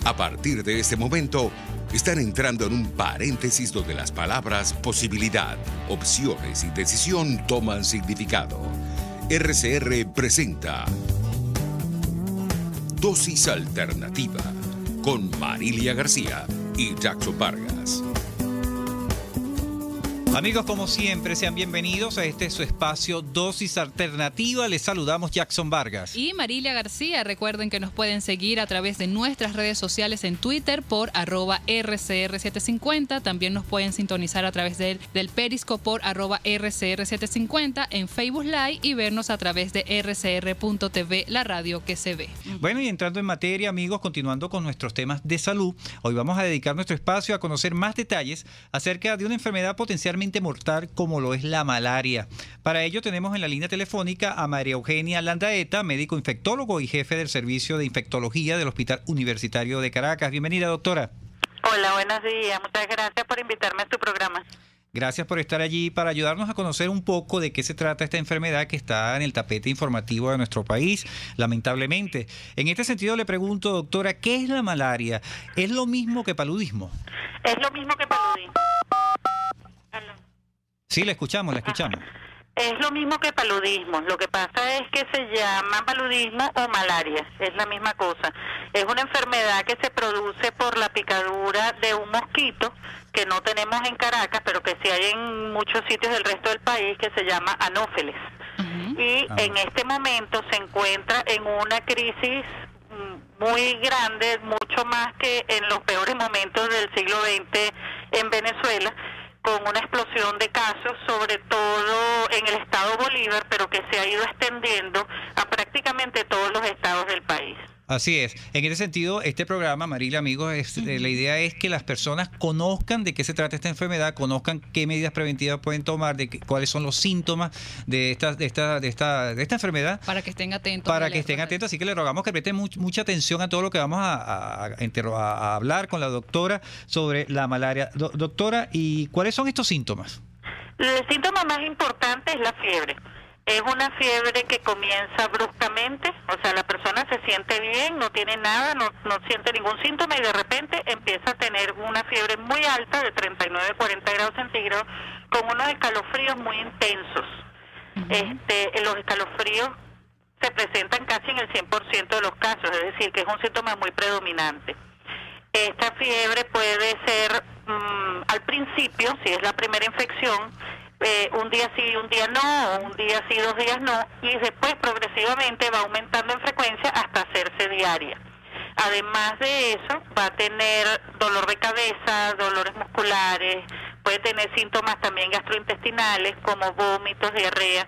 A partir de este momento, están entrando en un paréntesis donde las palabras posibilidad, opciones y decisión toman significado. RCR presenta Dosis Alternativa con Marilia García y Jackson Vargas. Amigos, como siempre, sean bienvenidos a este su espacio Dosis Alternativa. Les saludamos Jackson Vargas y Marilia García. Recuerden que nos pueden seguir a través de nuestras redes sociales en Twitter por @RCR750. También nos pueden sintonizar a través del Periscope por @RCR750 en Facebook Live y vernos a través de RCR.tv, la radio que se ve. Bueno, y entrando en materia, amigos, continuando con nuestros temas de salud, hoy vamos a dedicar nuestro espacio a conocer más detalles acerca de una enfermedad potencialmente mortal como lo es la malaria. Para ello tenemos en la línea telefónica a María Eugenia Landaeta, médico infectólogo y jefe del Servicio de Infectología del Hospital Universitario de Caracas. Bienvenida, doctora. Hola, buenos días. Muchas gracias por invitarme a tu programa. Gracias por estar allí para ayudarnos a conocer un poco de qué se trata esta enfermedad que está en el tapete informativo de nuestro país, lamentablemente. En este sentido le pregunto, doctora, ¿qué es la malaria? ¿Es lo mismo que paludismo? Es lo mismo que paludismo. Sí, la escuchamos. Es lo mismo que paludismo. Lo que pasa es que se llama paludismo o malaria. Es la misma cosa. Es una enfermedad que se produce por la picadura de un mosquito que no tenemos en Caracas, pero que sí hay en muchos sitios del resto del país, que se llama anófeles. Y en este momento se encuentra en una crisis muy grande, mucho más que en los peores momentos del siglo XX en Venezuela, con una explosión de casos, sobre todo en el estado Bolívar, pero que se ha ido extendiendo a prácticamente todos los estados del país. Así es. En este sentido, este programa, Marilia, amigos, la idea es que las personas conozcan de qué se trata esta enfermedad, conozcan qué medidas preventivas pueden tomar, cuáles son los síntomas de esta enfermedad. Para que estén atentos. Para que estén atentos. Así que le rogamos que presten mucha atención a todo lo que vamos a hablar con la doctora sobre la malaria. Doctora, ¿y cuáles son estos síntomas? El síntoma más importante es la fiebre. Es una fiebre que comienza bruscamente, o sea, la persona se siente bien, no tiene nada, no siente ningún síntoma y de repente empieza a tener una fiebre muy alta de 39, 40 grados centígrados con unos escalofríos muy intensos. Los escalofríos se presentan casi en el 100% de los casos, es decir, que es un síntoma muy predominante. Esta fiebre puede ser al principio, si es la primera infección, un día sí, un día no, un día sí, 2 días no, y después progresivamente va aumentando en frecuencia hasta hacerse diaria. Además de eso, va a tener dolor de cabeza, dolores musculares, puede tener síntomas también gastrointestinales como vómitos, diarrea,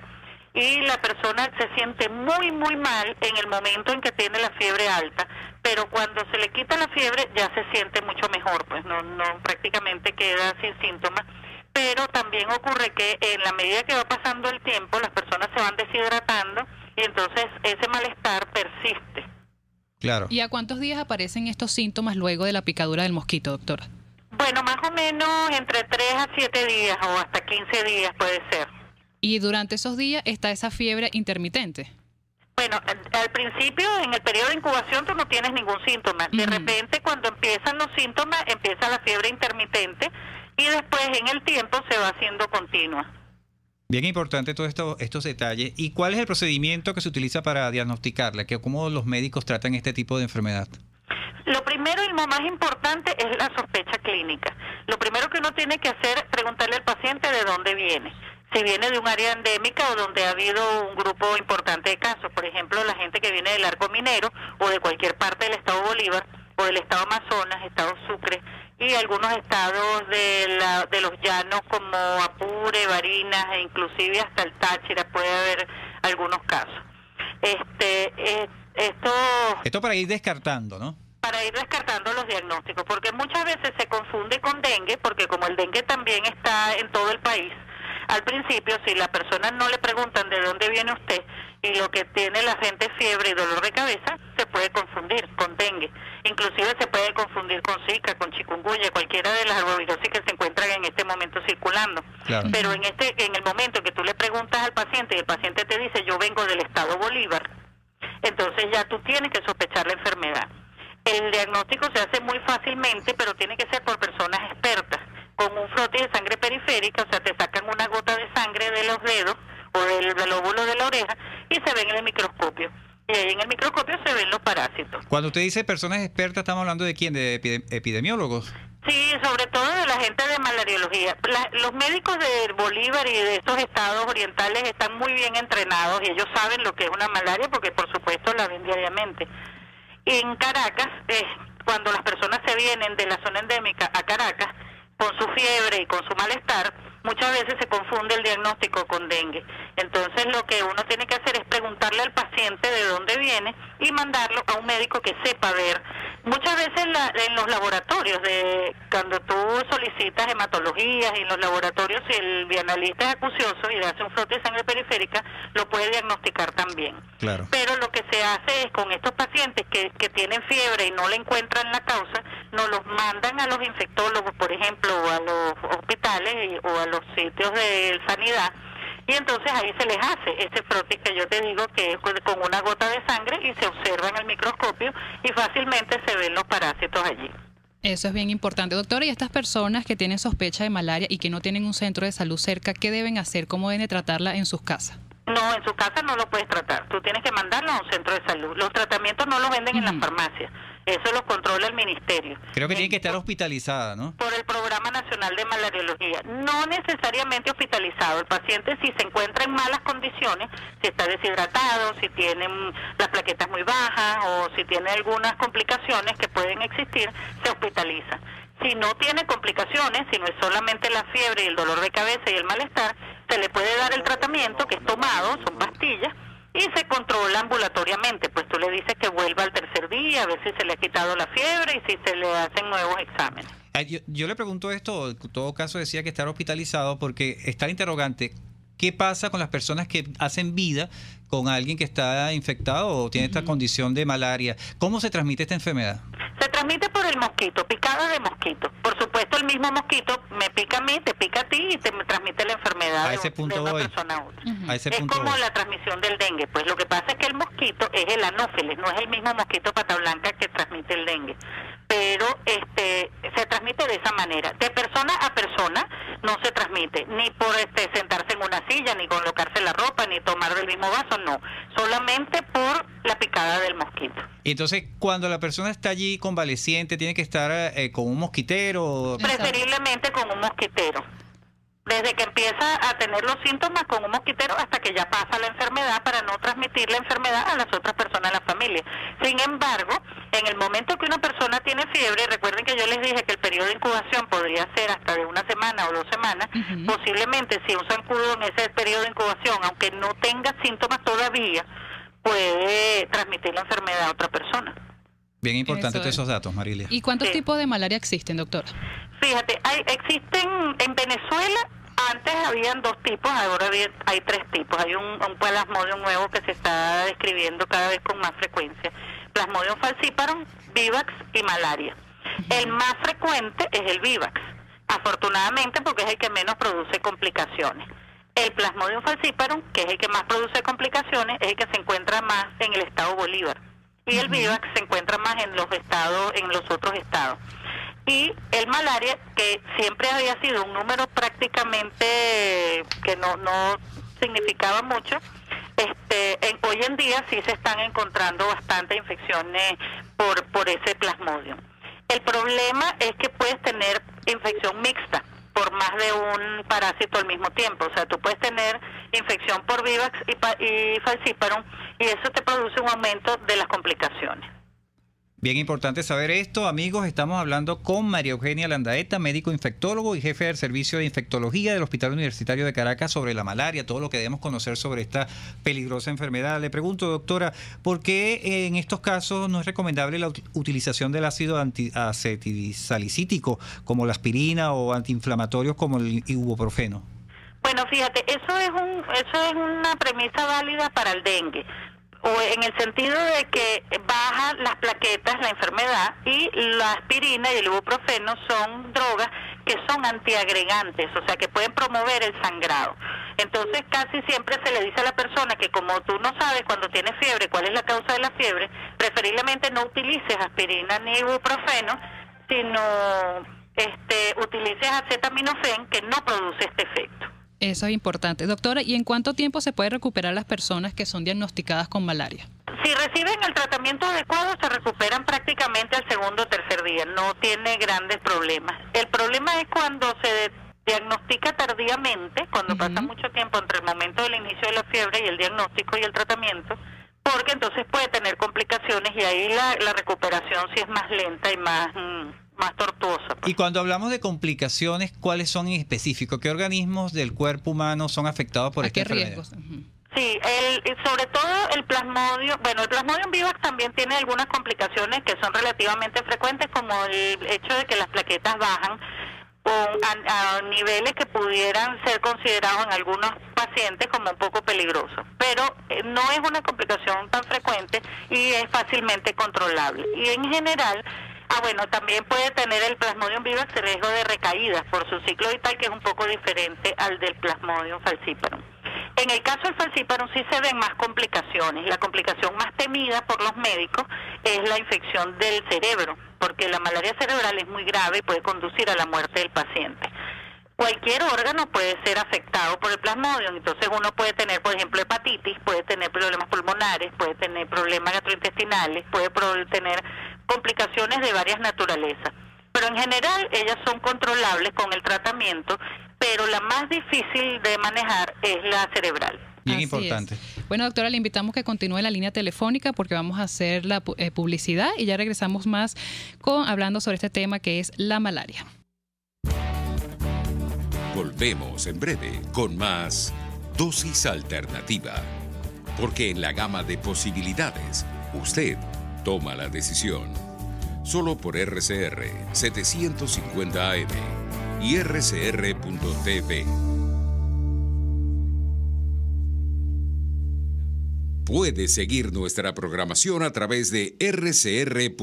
y la persona se siente muy, muy mal en el momento en que tiene la fiebre alta, pero cuando se le quita la fiebre ya se siente mucho mejor, pues no prácticamente queda sin síntomas. Pero también ocurre que en la medida que va pasando el tiempo, las personas se van deshidratando y entonces ese malestar persiste. Claro. ¿Y a cuántos días aparecen estos síntomas luego de la picadura del mosquito, doctora? Bueno, más o menos entre 3 a 7 días o hasta 15 días puede ser. ¿Y durante esos días está esa fiebre intermitente? Bueno, al principio, en el periodo de incubación, tú no tienes ningún síntoma. De repente, cuando empiezan los síntomas, empieza la fiebre intermitente y después en el tiempo se va haciendo continua. Bien importante todos estos detalles. ¿Y cuál es el procedimiento que se utiliza para diagnosticarla? ¿Cómo los médicos tratan este tipo de enfermedad? Lo primero y lo más importante es la sospecha clínica. Lo primero que uno tiene que hacer es preguntarle al paciente de dónde viene. Si viene de un área endémica o donde ha habido un grupo importante de casos, por ejemplo, la gente que viene del Arco Minero o de cualquier parte del estado Bolívar o del estado Amazonas, estado Sucre y algunos estados de los llanos como Apure, Barinas e inclusive hasta el Táchira puede haber algunos casos. Esto para ir descartando, ¿no? Para ir descartando los diagnósticos, porque muchas veces se confunde con dengue, porque como el dengue también está en todo el país, al principio, si la persona no le preguntan de dónde viene usted y lo que tiene la gente es fiebre y dolor de cabeza, se puede confundir con dengue. Inclusive se puede confundir con Zika, con chikungunya, cualquiera de las arbovirosis que se encuentran en este momento circulando. Claro. Pero en el momento que tú le preguntas al paciente y el paciente te dice yo vengo del estado Bolívar, entonces ya tú tienes que sospechar la enfermedad. El diagnóstico se hace muy fácilmente, pero tiene que ser por personas expertas, con un frote de sangre periférica, o sea, te sacan una gota de sangre de los dedos o del lóbulo de la oreja y se ven en el microscopio. Y ahí en el microscopio se ven los parásitos. Cuando usted dice personas expertas, ¿estamos hablando de quién? ¿De epidemiólogos? Sí, sobre todo de la gente de malariología. Los médicos de Bolívar y de estos estados orientales están muy bien entrenados y ellos saben lo que es una malaria porque por supuesto la ven diariamente. En Caracas, cuando las personas se vienen de la zona endémica a Caracas con su fiebre y con su malestar, muchas veces se confunde el diagnóstico con dengue. Entonces lo que uno tiene que hacer es preguntarle al paciente de dónde viene y mandarlo a un médico que sepa ver. Muchas veces en los laboratorios, cuando tú solicitas hematologías y en los laboratorios, si el bioanalista es acucioso y le hace un frote de sangre periférica, lo puede diagnosticar también. Claro. Pero lo que se hace es con estos pacientes que tienen fiebre y no le encuentran la causa, nos los mandan a los infectólogos, por ejemplo, o a los hospitales o a los sitios de sanidad, y entonces ahí se les hace ese frote que yo te digo que es con una gota de sangre y se observa en el microscopio y fácilmente se ven los parásitos allí. Eso es bien importante, doctora. Y estas personas que tienen sospecha de malaria y que no tienen un centro de salud cerca, ¿qué deben hacer? ¿Cómo deben tratarla en sus casas? No, en su casa no lo puedes tratar. Tú tienes que mandarlo a un centro de salud. Los tratamientos no los venden en las farmacias. Eso lo controla el ministerio. Creo que tiene que estar hospitalizada, ¿no? Por el Programa Nacional de Malariología. No necesariamente hospitalizado. El paciente, si se encuentra en malas condiciones, si está deshidratado, si tiene las plaquetas muy bajas o si tiene algunas complicaciones que pueden existir, se hospitaliza. Si no tiene complicaciones, si no es solamente la fiebre y el dolor de cabeza y el malestar, se le puede dar el tratamiento que es tomado, son pastillas, y se controla ambulatoriamente. Pues tú le dices que vuelva al tercer día, a ver si se le ha quitado la fiebre y si se le hacen nuevos exámenes. Yo le pregunto esto, en todo caso decía que estar hospitalizado porque está el interrogante, ¿qué pasa con las personas que hacen vida con alguien que está infectado o tiene esta condición de malaria? ¿Cómo se transmite esta enfermedad? Se transmite por el mosquito, picada de mosquito. Por supuesto, el mismo mosquito me pica a mí, te pica a ti y te transmite la enfermedad de una persona a otra. Es como la transmisión del dengue. Pues lo que pasa es que el mosquito es el anófeles, no es el mismo mosquito pata blanca que transmite el dengue. Pero se transmite de esa manera. De persona a persona no se transmite, ni por sentarse en una silla, ni colocarse la ropa, ni tomar del mismo vaso, no. Solamente por la picada del mosquito. Y entonces, cuando la persona está allí convaleciente, ¿tiene que estar con un mosquitero? Preferiblemente con un mosquitero. Desde que empieza a tener los síntomas con un mosquitero hasta que ya pasa la enfermedad, para no transmitir la enfermedad a las otras personas de la familia. Sin embargo, en el momento que una persona tiene fiebre, recuerden que yo les dije que el periodo de incubación podría ser hasta de 1 semana o 2 semanas, posiblemente si un zancudo en ese periodo de incubación, aunque no tenga síntomas todavía, puede transmitir la enfermedad a otra persora. Bien importante todos esos datos, Marilia. ¿Y cuántos tipos de malaria existen, doctora? Fíjate, existen en Venezuela, antes habían 2 tipos, ahora hay 3 tipos. Hay un plasmodium nuevo que se está describiendo cada vez con más frecuencia. Plasmodium falciparum, vivax y malaria. El más frecuente es el vivax, afortunadamente porque es el que menos produce complicaciones. El Plasmodium falciparum, que es el que más produce complicaciones, es el que se encuentra más en el estado Bolívar. Y el vivax se encuentra más en los otros estados. Y el malaria, que siempre había sido un número prácticamente que no significaba mucho, hoy en día sí se están encontrando bastantes infecciones por ese Plasmodium. El problema es que puedes tener infección mixta por más de un parásito al mismo tiempo. O sea, tú puedes tener infección por vivax y falciparum y eso te produce un aumento de las complicaciones. Bien importante saber esto, amigos. Estamos hablando con María Eugenia Landaeta, médico infectólogo y jefe del servicio de infectología del Hospital Universitario de Caracas, sobre la malaria, todo lo que debemos conocer sobre esta peligrosa enfermedad. Le pregunto, doctora, ¿por qué en estos casos no es recomendable la utilización del ácido acetilsalicítico como la aspirina o antiinflamatorios como el ibuprofeno? Bueno, fíjate, eso es una premisa válida para el dengue, o en el sentido de que baja las plaquetas, la enfermedad, y la aspirina y el ibuprofeno son drogas que son antiagregantes, o sea que pueden promover el sangrado. Entonces casi siempre se le dice a la persona que como tú no sabes cuando tienes fiebre cuál es la causa de la fiebre, preferiblemente no utilices aspirina ni ibuprofeno, sino utilices acetaminofén, que no produce este efecto. Eso es importante. Doctora, ¿y en cuánto tiempo se puede recuperar las personas que son diagnosticadas con malaria? Si reciben el tratamiento adecuado, se recuperan prácticamente al segundo o tercer día. No tiene grandes problemas. El problema es cuando se diagnostica tardíamente, cuando pasa mucho tiempo entre el momento del inicio de la fiebre y el diagnóstico y el tratamiento, porque entonces puede tener complicaciones y ahí la recuperación sí es más lenta y más tortuosa. Y cuando hablamos de complicaciones, ¿cuáles son en específico? ¿Qué organismos del cuerpo humano son afectados por esta enfermedad? ¿A qué riesgos? Sí, sobre todo el plasmodio, el plasmodium vivax también tiene algunas complicaciones que son relativamente frecuentes, como el hecho de que las plaquetas bajan a niveles que pudieran ser considerados en algunos pacientes como un poco peligrosos, pero no es una complicación tan frecuente y es fácilmente controlable. Y en general, también puede tener el plasmodium vivax el riesgo de recaídas por su ciclo vital, que es un poco diferente al del plasmodium falciparum. En el caso del falciparum sí se ven más complicaciones. La complicación más temida por los médicos es la infección del cerebro, porque la malaria cerebral es muy grave y puede conducir a la muerte del paciente. Cualquier órgano puede ser afectado por el plasmodium, entonces uno puede tener, por ejemplo, hepatitis, puede tener problemas pulmonares, puede tener problemas gastrointestinales, puede tener complicaciones de varias naturalezas. Pero en general ellas son controlables con el tratamiento, pero la más difícil de manejar es la cerebral. Bien Así importante. Es. Bueno, doctora, le invitamos que continúe la línea telefónica porque vamos a hacer la publicidad y ya regresamos más hablando sobre este tema que es la malaria. Volvemos en breve con más Dosis Alternativa. Porque en la gama de posibilidades, usted toma la decisión. Solo por RCR 750 AM y rcr.tv. Puede seguir nuestra programación a través de rcr.tv,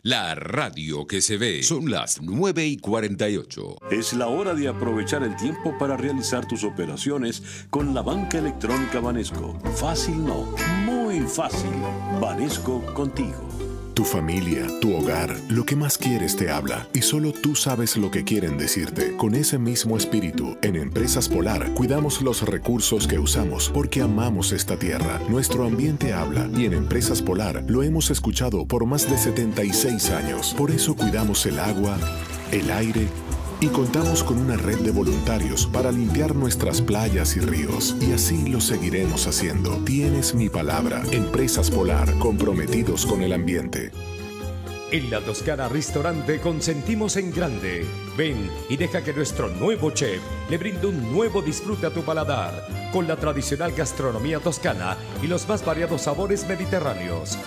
la radio que se ve. Son las 9:48. Es la hora de aprovechar el tiempo para realizar tus operaciones con la banca electrónica Banesco. Fácil no, muy fácil. Banesco contigo. Tu familia, tu hogar, lo que más quieres te habla y solo tú sabes lo que quieren decirte. Con ese mismo espíritu, en Empresas Polar cuidamos los recursos que usamos porque amamos esta tierra. Nuestro ambiente habla y en Empresas Polar lo hemos escuchado por más de 76 años. Por eso cuidamos el agua, el aire y contamos con una red de voluntarios para limpiar nuestras playas y ríos. Y así lo seguiremos haciendo. Tienes mi palabra. Empresas Polar, comprometidos con el ambiente. En La Toscana Restaurante consentimos en grande. Ven y deja que nuestro nuevo chef le brinde un nuevo disfrute a tu paladar, con la tradicional gastronomía toscana y los más variados sabores mediterráneos.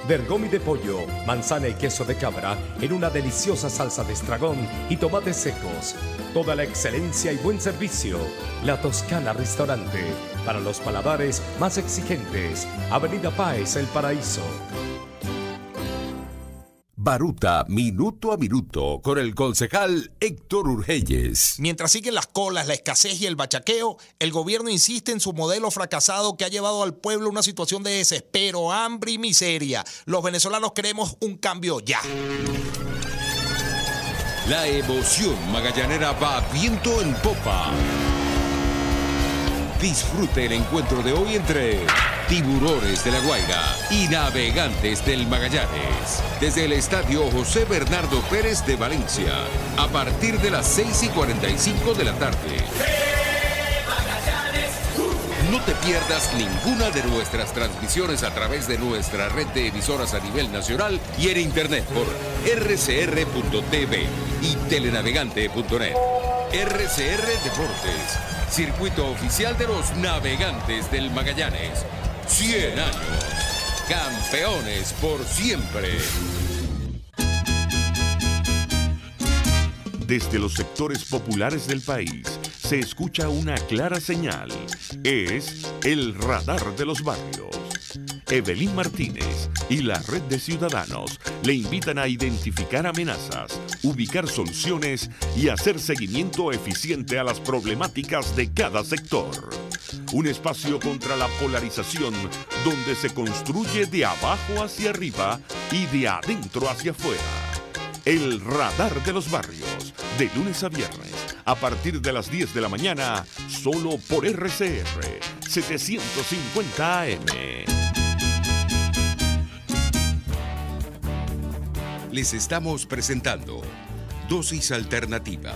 Bergomi de pollo, manzana y queso de cabra en una deliciosa salsa de estragón y tomates secos. Toda la excelencia y buen servicio. La Toscana Restaurante, para los paladares más exigentes. Avenida Páez, El Paraíso. Baruta, minuto a minuto, con el concejal Héctor Urgelles. Mientras siguen las colas, la escasez y el bachaqueo, el gobierno insiste en su modelo fracasado que ha llevado al pueblo a una situación de desespero, hambre y miseria. Los venezolanos queremos un cambio ya. La emoción magallanera va viento en popa. Disfrute el encuentro de hoy entre Tiburones de La Guaira y Navegantes del Magallanes. Desde el Estadio José Bernardo Pérez de Valencia, a partir de las 6:45 de la tarde. No te pierdas ninguna de nuestras transmisiones a través de nuestra red de emisoras a nivel nacional y en internet por rcr.tv y telenavegante.net. RCR Deportes, circuito oficial de los Navegantes del Magallanes. 100 años, campeones por siempre. Desde los sectores populares del país se escucha una clara señal. Es el radar de los barrios. Evelyn Martínez y la Red de Ciudadanos le invitan a identificar amenazas, ubicar soluciones y hacer seguimiento eficiente a las problemáticas de cada sector. Un espacio contra la polarización donde se construye de abajo hacia arriba y de adentro hacia afuera. El Radar de los Barrios, de lunes a viernes, a partir de las 10 de la mañana, solo por RCR 750 AM. Les estamos presentando Dosis Alternativa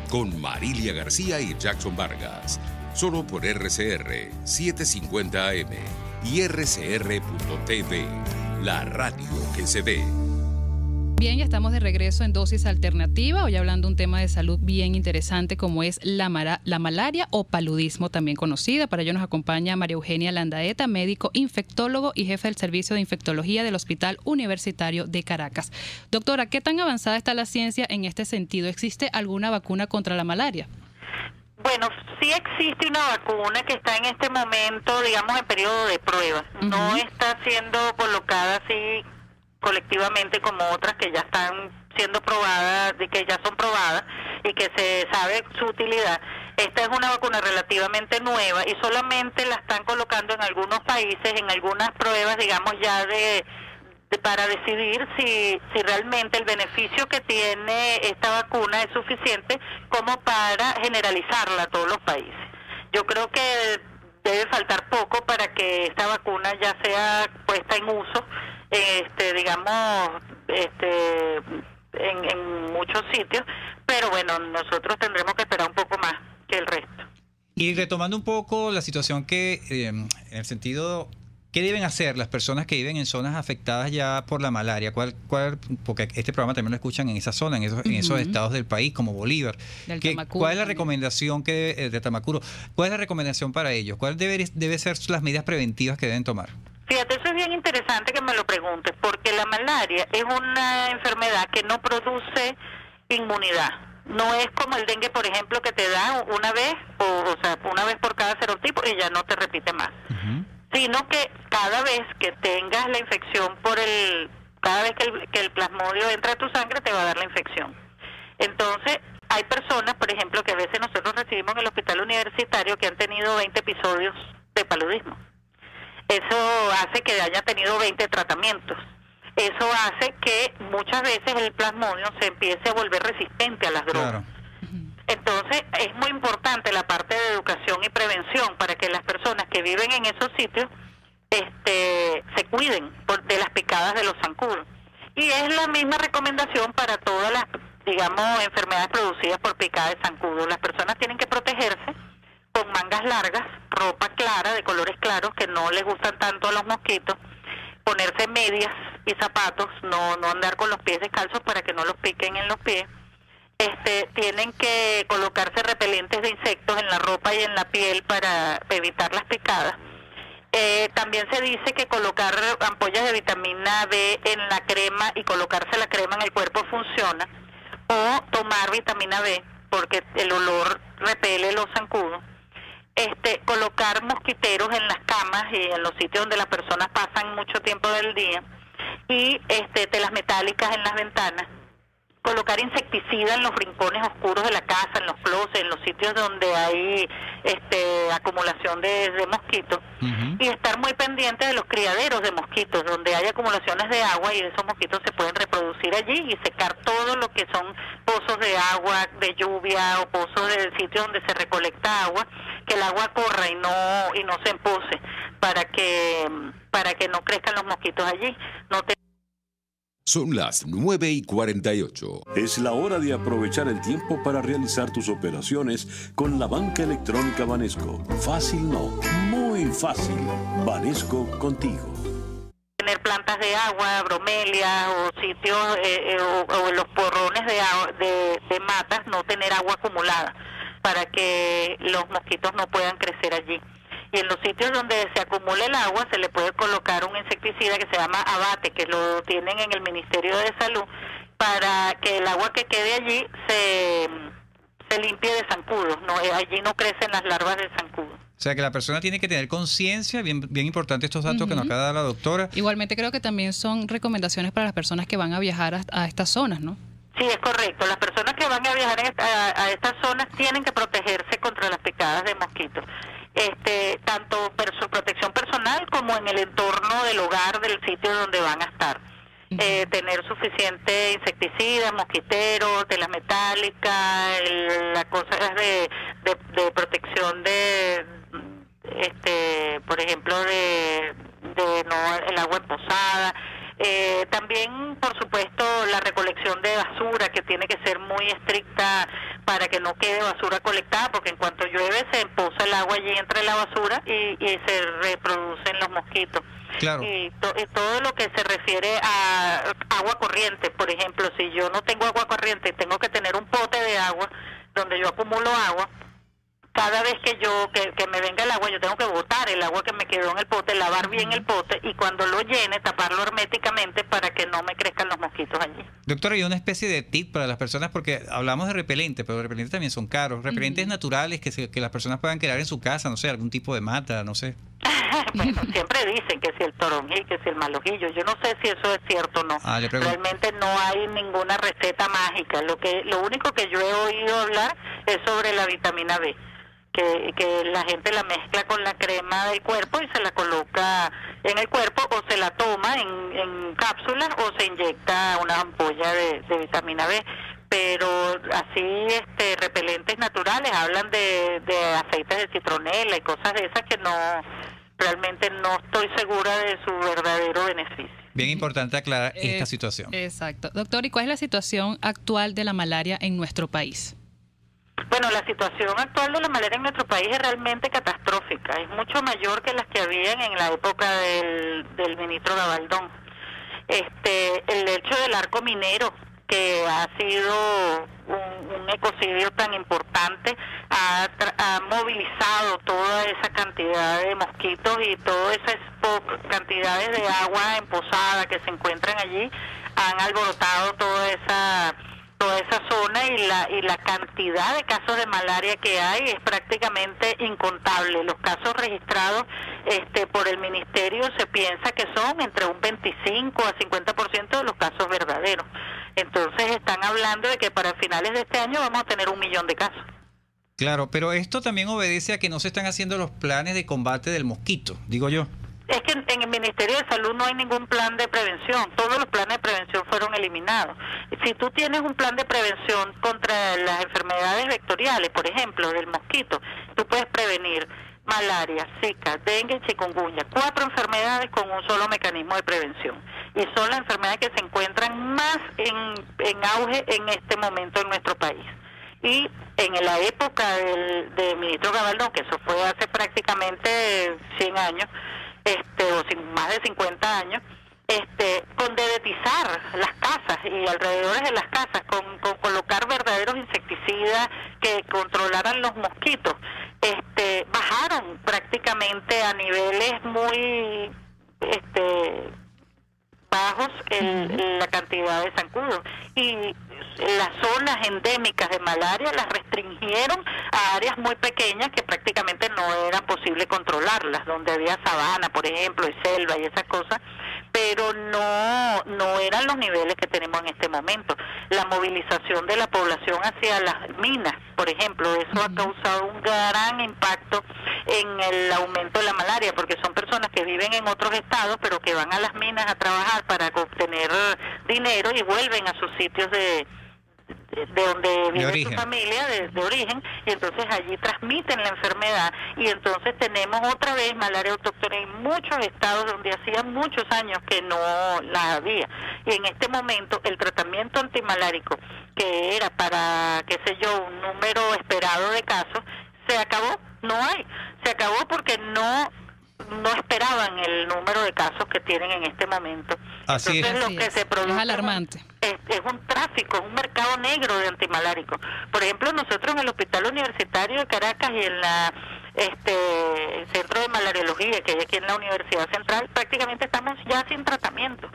con Marilia García y Jackson Vargas, solo por RCR 750 AM y RCR.tv, la radio que se ve. Bien, ya estamos de regreso en Dosis Alternativa, hoy hablando de un tema de salud bien interesante como es la malaria o paludismo, también conocida. Para ello nos acompaña María Eugenia Landaeta, médico infectólogo y jefe del Servicio de Infectología del Hospital Universitario de Caracas. Doctora, ¿qué tan avanzada está la ciencia en este sentido? ¿Existe alguna vacuna contra la malaria? Bueno, sí existe una vacuna que está en este momento, digamos, en periodo de prueba. No está siendo colocada así colectivamente como otras que ya están siendo probadas, que ya son probadas y que se sabe su utilidad. Esta es una vacuna relativamente nueva y solamente la están colocando en algunos países, en algunas pruebas, digamos, ya para decidir si realmente el beneficio que tiene esta vacuna es suficiente como para generalizarla a todos los países. Yo creo que debe faltar poco para que esta vacuna ya sea puesta en uso, en muchos sitios, pero bueno, nosotros tendremos que esperar un poco más que el resto. Y retomando un poco la situación que, en el sentido, ¿qué deben hacer las personas que viven en zonas afectadas ya por la malaria? Porque este programa también lo escuchan en esa zona, en esos estados del país, como Bolívar. ¿Cuál es la recomendación de Tamacuro? ¿Cuál es la recomendación para ellos? ¿Cuál debe ser las medidas preventivas que deben tomar? Fíjate, eso es bien interesante que me lo preguntes, porque la malaria es una enfermedad que no produce inmunidad. No es como el dengue, por ejemplo, que te da una vez, o sea, una vez por cada serotipo y ya no te repite más. Sino que cada vez que tengas la infección cada vez que el plasmodio entra a tu sangre, te va a dar la infección. Entonces, hay personas, por ejemplo, que a veces nosotros recibimos en el hospital universitario que han tenido 20 episodios de paludismo. Eso hace que haya tenido 20 tratamientos. Eso hace que muchas veces el plasmodio se empiece a volver resistente a las drogas. Claro. Entonces, es muy importante la parte de educación y prevención para que las personas que viven en esos sitios se cuiden de las picadas de los zancudos. Y es la misma recomendación para todas las, digamos, enfermedades producidas por picada de zancudo. Las personas tienen que protegerse con mangas largas, ropa clara, de colores claros, que no les gustan tanto a los mosquitos, ponerse medias y zapatos, no andar con los pies descalzos para que no los piquen en los pies. Tienen que colocarse repelentes de insectos en la ropa y en la piel para evitar las picadas. También se dice que colocar ampollas de vitamina B en la crema y colocarse la crema en el cuerpo funciona, o tomar vitamina B porque el olor repele los zancudos. Colocar mosquiteros en las camas y en los sitios donde las personas pasan mucho tiempo del día, y telas metálicas en las ventanas. Colocar insecticida en los rincones oscuros de la casa, en los closets, en los sitios donde hay acumulación de mosquitos. Y estar muy pendiente de los criaderos de mosquitos, donde hay acumulaciones de agua y esos mosquitos se pueden reproducir allí, y secar todo lo que son pozos de agua, de lluvia, o pozos de sitios donde se recolecta agua, que el agua corra y no se empose, para que no crezcan los mosquitos allí. Son las 9:48. Es la hora de aprovechar el tiempo para realizar tus operaciones con la banca electrónica Banesco. Fácil no, muy fácil. Banesco contigo. Tener plantas de agua, bromelias o sitios o los porrones de matas, no tener agua acumulada para que los mosquitos no puedan crecer allí. Y en los sitios donde se acumula el agua se le puede colocar un insecticida que se llama abate, que lo tienen en el Ministerio de Salud, para que el agua que quede allí se limpie de zancudos, no, allí no crecen las larvas de zancudo. O sea que la persona tiene que tener conciencia, bien importante estos datos que nos acaba de dar la doctora. Igualmente creo que también son recomendaciones para las personas que van a viajar a estas zonas, ¿no? Sí, es correcto. Las personas que van a viajar a estas zonas tienen que protegerse contra las picadas de mosquitos. Tanto su protección personal como en el entorno del hogar, del sitio donde van a estar. Tener suficiente insecticida, mosquiteros, telas metálicas, las cosas de protección por ejemplo, no el agua emposada. También, por supuesto, la recolección de basura, que tiene que ser muy estricta para que no quede basura colectada, porque en cuanto llueve se empoza el agua allí entre la basura y se reproducen los mosquitos. Claro. Y todo lo que se refiere a agua corriente, por ejemplo, si yo no tengo agua corriente y tengo que tener un pote de agua donde yo acumulo agua, cada vez que me venga el agua, yo tengo que botar el agua que me quedó en el pote, lavar bien el pote y cuando lo llene, taparlo herméticamente para que no me crezcan los mosquitos allí. Doctora, ¿hay una especie de tip para las personas? Porque hablamos de repelentes, pero los repelentes también son caros. Repelentes naturales que las personas puedan crear en su casa, no sé, algún tipo de mata, no sé. Bueno, siempre dicen que si el toronjil, que si el malojillo, yo no sé si eso es cierto o no. Realmente no hay ninguna receta mágica. Lo único que yo he oído hablar es sobre la vitamina B, que la gente la mezcla con la crema del cuerpo y se la coloca en el cuerpo o se la toma en cápsulas o se inyecta una ampolla de vitamina B. Pero así repelentes naturales, hablan de aceites de citronela y cosas de esas que realmente no estoy segura de su verdadero beneficio. Bien importante aclarar esta situación. Exacto. Doctor, ¿y cuál es la situación actual de la malaria en nuestro país? Bueno, la situación actual de la malaria en nuestro país es realmente catastrófica, es mucho mayor que las que habían en la época del ministro Gabaldón. El hecho del arco minero, que ha sido un ecocidio tan importante, ha movilizado toda esa cantidad de mosquitos y todas esas cantidades de agua emposada que se encuentran allí, han alborotado toda esa zona y la cantidad de casos de malaria que hay es prácticamente incontable. Los casos registrados por el ministerio se piensa que son entre un 25 a 50% de los casos verdaderos. Entonces están hablando de que para finales de este año vamos a tener 1 millón de casos. Claro, pero esto también obedece a que no se están haciendo los planes de combate del mosquito, digo yo. Es que en el Ministerio de Salud no hay ningún plan de prevención. Todos los planes de prevención fueron eliminados. Si tú tienes un plan de prevención contra las enfermedades vectoriales, por ejemplo, del mosquito, tú puedes prevenir malaria, zika, dengue, chikungunya, 4 enfermedades con un solo mecanismo de prevención. Y son las enfermedades que se encuentran más en auge en este momento en nuestro país. Y en la época del ministro Gabaldón, que eso fue hace prácticamente 100 años, o más de 50 años, con dedetizar las casas y alrededores de las casas, con colocar verdaderos insecticidas que controlaran los mosquitos, bajaron prácticamente a niveles muy bajos la cantidad de zancudos. Y las zonas endémicas de malaria las restringieron a áreas muy pequeñas que prácticamente no era posible controlarlas, donde había sabana, por ejemplo, y selva y esas cosas, pero no eran los niveles que tenemos en este momento. La movilización de la población hacia las minas, por ejemplo, eso ha causado un gran impacto en el aumento de la malaria, porque son personas que viven en otros estados, pero que van a las minas a trabajar para obtener dinero y vuelven a sus sitios de donde vive su familia, de origen, y entonces allí transmiten la enfermedad, y entonces tenemos otra vez malaria autóctona en muchos estados donde hacía muchos años que no la había. Y en este momento el tratamiento antimalárico, que era para, qué sé yo, un número esperado de casos, se acabó, se acabó porque no esperaban el número de casos que tienen en este momento. Así Entonces, es. Lo que se produce es alarmante. Es un tráfico, es un mercado negro de antimaláricos. Por ejemplo, nosotros en el Hospital Universitario de Caracas y en el Centro de Malariología, que hay aquí en la Universidad Central, prácticamente estamos ya sin tratamiento.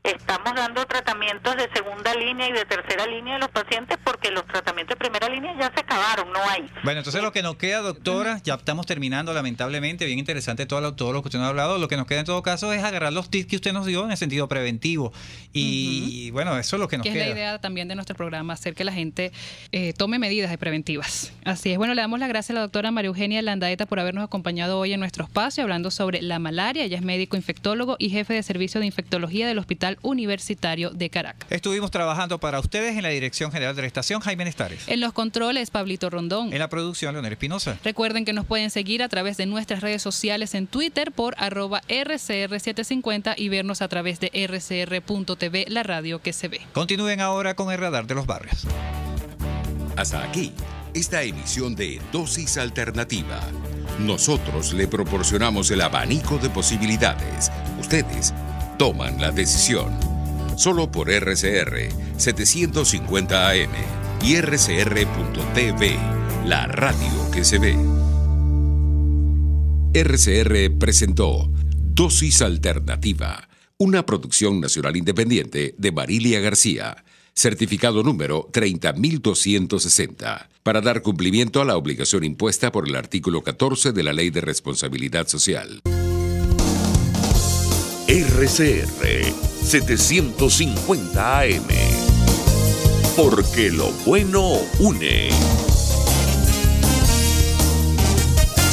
estamos dando tratamientos de segunda línea y de tercera línea a los pacientes porque los tratamientos de primera línea ya se acabaron, no hay. Bueno, entonces lo que nos queda, doctora, ya estamos terminando lamentablemente, bien interesante todo lo que usted nos ha hablado, lo que nos queda en todo caso es agarrar los tips que usted nos dio en el sentido preventivo y bueno, eso es lo que nos queda. Que es la idea también de nuestro programa, hacer que la gente tome medidas preventivas. Así es, bueno, le damos las gracias a la doctora María Eugenia Landaeta por habernos acompañado hoy en nuestro espacio hablando sobre la malaria. Ella es médico infectólogo y jefe de servicio de infectología del Hospital Universitario de Caracas. Estuvimos trabajando para ustedes en la dirección general de la estación, Jaime Nestares. En los controles, Pablito Rondón. En la producción, Leonel Espinosa. Recuerden que nos pueden seguir a través de nuestras redes sociales en Twitter por @RCR750 y vernos a través de rcr.tv, la radio que se ve. Continúen ahora con el Radar de los Barrios. Hasta aquí, esta emisión de Dosis Alternativa. Nosotros le proporcionamos el abanico de posibilidades. Ustedes toman la decisión. Solo por RCR 750 AM y RCR.tv, la radio que se ve. RCR presentó Dosis Alternativa, una producción nacional independiente de Marilia García, certificado número 30.260, para dar cumplimiento a la obligación impuesta por el artículo 14 de la Ley de Responsabilidad Social. RCR 750 AM. Porque lo bueno une.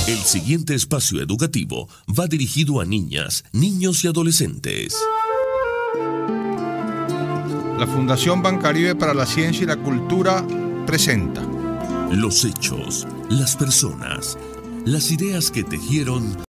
El siguiente espacio educativo va dirigido a niñas, niños y adolescentes. La Fundación Bancaribe para la Ciencia y la Cultura presenta los hechos, las personas, las ideas que tejieron